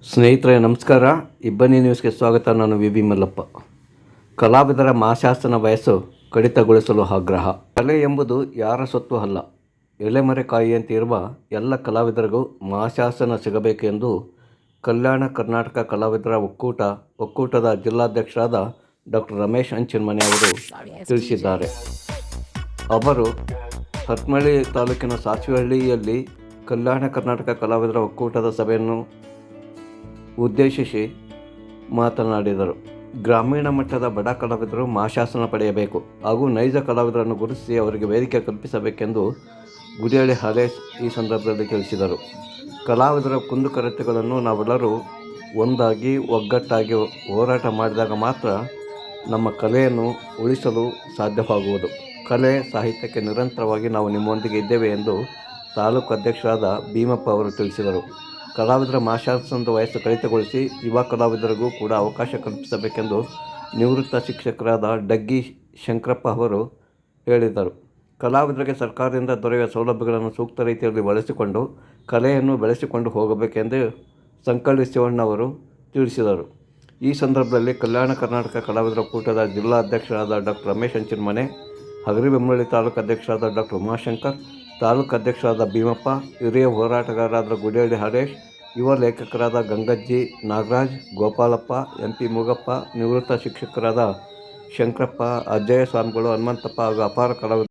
ಸ್ನೇಹಿತರೆ ನಮಸ್ಕಾರ. ಇಬ್ಬನಿ ನ್ಯೂಸ್ಗೆ ಸ್ವಾಗತ. ನಾನು ವಿ ಮಲ್ಲಪ್ಪ. ಕಲಾವಿದರ ಮಾಸಾಸನ ವಯಸ್ಸು ಕಡಿತಗೊಳಿಸಲು ಆಗ್ರಹ. ಕಲೆ ಎಂಬುದು ಯಾರ ಸೊತ್ತು ಅಲ್ಲ. ಎಲೆಮರೆಕಾಯಿಯಂತೆ ಇರುವ ಎಲ್ಲ ಕಲಾವಿದರಿಗೂ ಮಾಸಾಸನ ಸಿಗಬೇಕು ಎಂದು ಕಲ್ಯಾಣ ಕರ್ನಾಟಕ ಕಲಾವಿದರ ಒಕ್ಕೂಟದ ಜಿಲ್ಲಾಧ್ಯಕ್ಷರಾದ ಡಾಕ್ಟರ್ ರಮೇಶ್ ಅಂಚಿನಮನೆ ಅವರು ತಿಳಿಸಿದ್ದಾರೆ. ಅವರು ಹತ್ಮಳ್ಳಿ ತಾಲೂಕಿನ ಸಾಸಿವೆಹಳ್ಳಿಯಲ್ಲಿ ಕಲ್ಯಾಣ ಕರ್ನಾಟಕ ಕಲಾವಿದರ ಒಕ್ಕೂಟದ ಸಭೆಯನ್ನು ಉದ್ದೇಶಿಸಿ ಮಾತನಾಡಿದರು. ಗ್ರಾಮೀಣ ಮಟ್ಟದ ಬಡ ಕಲಾವಿದರು ಮಾಸಾಸನ ಪಡೆಯಬೇಕು ಹಾಗೂ ನೈಜ ಕಲಾವಿದರನ್ನು ಗುರುತಿಸಿ ಅವರಿಗೆ ವೇದಿಕೆ ಕಲ್ಪಿಸಬೇಕೆಂದು ಗುಡಿಹಳ್ಳಿ ಹಾಲೇಶ್ ಈ ಸಂದರ್ಭದಲ್ಲಿ ತಿಳಿಸಿದರು. ಕಲಾವಿದರ ಕುಂದುಕೊರತೆಗಳನ್ನು ನಾವೆಲ್ಲರೂ ಒಂದಾಗಿ ಒಗ್ಗಟ್ಟಾಗಿ ಹೋರಾಟ ಮಾಡಿದಾಗ ಮಾತ್ರ ನಮ್ಮ ಕಲೆಯನ್ನು ಉಳಿಸಲು ಸಾಧ್ಯವಾಗುವುದು. ಕಲೆ ಸಾಹಿತ್ಯಕ್ಕೆ ನಿರಂತರವಾಗಿ ನಾವು ನಿಮ್ಮೊಂದಿಗೆ ಇದ್ದೇವೆ ಎಂದು ತಾಲೂಕು ಅಧ್ಯಕ್ಷರಾದ ಭೀಮಪ್ಪ ಅವರು ತಿಳಿಸಿದರು. ಕಲಾವಿದರ ಮಾಸಾಸನದ ವಯಸ್ಸು ಕಡಿತಗೊಳಿಸಿ ಯುವ ಕಲಾವಿದರಿಗೂ ಕೂಡ ಅವಕಾಶ ಕಲ್ಪಿಸಬೇಕೆಂದು ನಿವೃತ್ತ ಶಿಕ್ಷಕರಾದ ಡಗ್ಗಿ ಶಂಕರಪ್ಪ ಅವರು ಹೇಳಿದರು. ಕಲಾವಿದರಿಗೆ ಸರ್ಕಾರದಿಂದ ದೊರೆಯುವ ಸೌಲಭ್ಯಗಳನ್ನು ಸೂಕ್ತ ರೀತಿಯಲ್ಲಿ ಬಳಸಿಕೊಂಡು ಕಲೆಯನ್ನು ಬೆಳೆಸಿಕೊಂಡು ಹೋಗಬೇಕೆಂದು ಸಂಕಳ್ಳಿ ಶಿವಣ್ಣ ಅವರು ತಿಳಿಸಿದರು. ಈ ಸಂದರ್ಭದಲ್ಲಿ ಕಲ್ಯಾಣ ಕರ್ನಾಟಕ ಕಲಾವಿದರ ಒಕ್ಕೂಟದ ಜಿಲ್ಲಾ ಅಧ್ಯಕ್ಷರಾದ ಡಾಕ್ಟರ್ ರಮೇಶ್ ಅಂಚಿನಮನೆ, ಹಗರಿಬೊಮ್ಮನಹಳ್ಳಿ ತಾಲೂಕು ಅಧ್ಯಕ್ಷರಾದ ಡಾಕ್ಟರ್ ಉಮಾಶಂಕರ್, ತಾಲೂಕು ಅಧ್ಯಕ್ಷರಾದ ಭೀಮಪ್ಪ, ಹಿರಿಯ ಹೋರಾಟಗಾರರಾದ ಗುಡಿಹಳ್ಳಿ ಹಾಲೇಶ್, ಯುವ ಲೇಖಕರಾದ ಗಂಗಜ್ಜಿ, ನಾಗರಾಜ್, ಗೋಪಾಲಪ್ಪ, MP ಮೂಗಪ್ಪ, ನಿವೃತ್ತ ಶಿಕ್ಷಕರಾದ ಶಂಕರಪ್ಪ, ಅಜ್ಜಯ್ಯ ಸ್ವಾಮಿಗಳು, ಹನುಮಂತಪ್ಪ ಹಾಗೂ ಅಪಾರ ಕಲಾವಿದರು